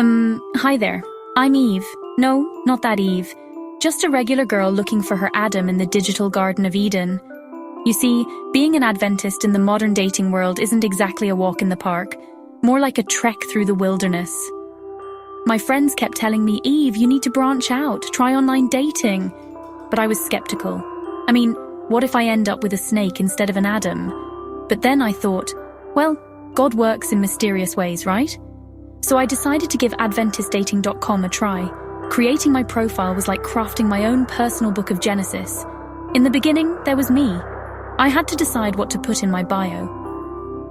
Hi there. I'm Eve. No, not that Eve. Just a regular girl looking for her Adam in the digital Garden of Eden. You see, being an Adventist in the modern dating world isn't exactly a walk in the park, more like a trek through the wilderness. My friends kept telling me, Eve, you need to branch out, try online dating. But I was skeptical. I mean, what if I end up with a snake instead of an Adam? But then I thought, well, God works in mysterious ways, right? So I decided to give AdventistDating.com a try. Creating my profile was like crafting my own personal book of Genesis. In the beginning, there was me. I had to decide what to put in my bio.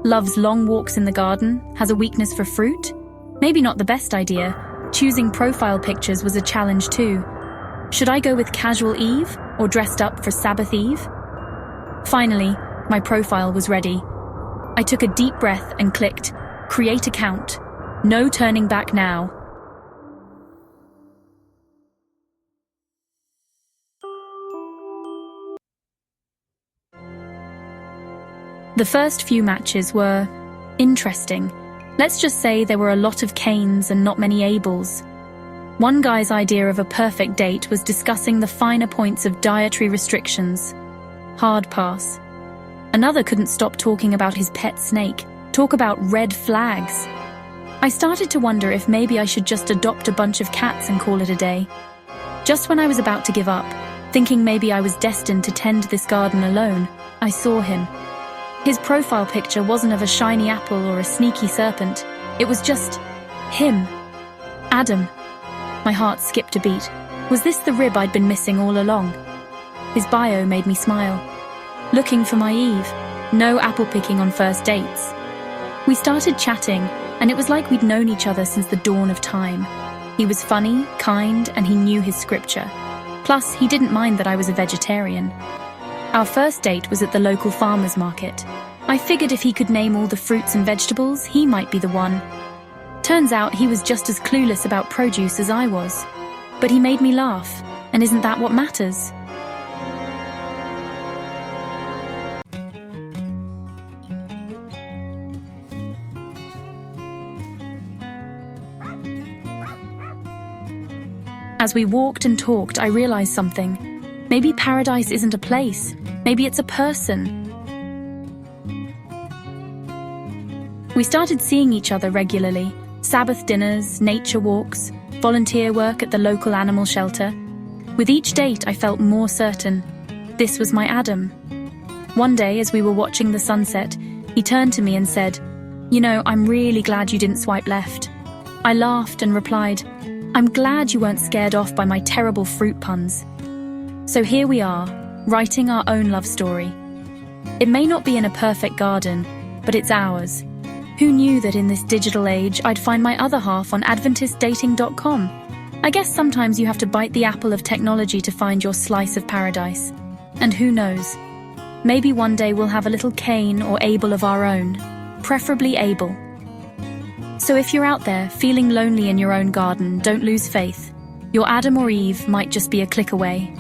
Loves long walks in the garden, has a weakness for fruit? Maybe not the best idea. Choosing profile pictures was a challenge too. Should I go with casual Eve or dressed up for Sabbath Eve? Finally, my profile was ready. I took a deep breath and clicked, Create Account. No turning back now. The first few matches were interesting. Let's just say there were a lot of Cains and not many Abels. One guy's idea of a perfect date was discussing the finer points of dietary restrictions. Hard pass. Another couldn't stop talking about his pet snake, talk about red flags. I started to wonder if maybe I should just adopt a bunch of cats and call it a day. Just when I was about to give up, thinking maybe I was destined to tend this garden alone, I saw him. His profile picture wasn't of a shiny apple or a sneaky serpent. It was just him. Adam. My heart skipped a beat. Was this the rib I'd been missing all along? His bio made me smile. Looking for my Eve. No apple picking on first dates. We started chatting, and it was like we'd known each other since the dawn of time. He was funny, kind, and he knew his scripture. Plus, he didn't mind that I was a vegetarian. Our first date was at the local farmer's market. I figured if he could name all the fruits and vegetables, he might be the one. Turns out he was just as clueless about produce as I was. But he made me laugh, and isn't that what matters? As we walked and talked, I realized something. Maybe paradise isn't a place. Maybe it's a person. We started seeing each other regularly. Sabbath dinners, nature walks, volunteer work at the local animal shelter. With each date, I felt more certain. This was my Adam. One day, as we were watching the sunset, he turned to me and said, "You know, I'm really glad you didn't swipe left." I laughed and replied, "I'm glad you weren't scared off by my terrible fruit puns." So here we are, writing our own love story. It may not be in a perfect garden, but it's ours. Who knew that in this digital age I'd find my other half on AdventistDating.com? I guess sometimes you have to bite the apple of technology to find your slice of paradise. And who knows? Maybe one day we'll have a little Cain or Abel of our own, preferably Abel. So if you're out there feeling lonely in your own garden, don't lose faith. Your Adam or Eve might just be a click away.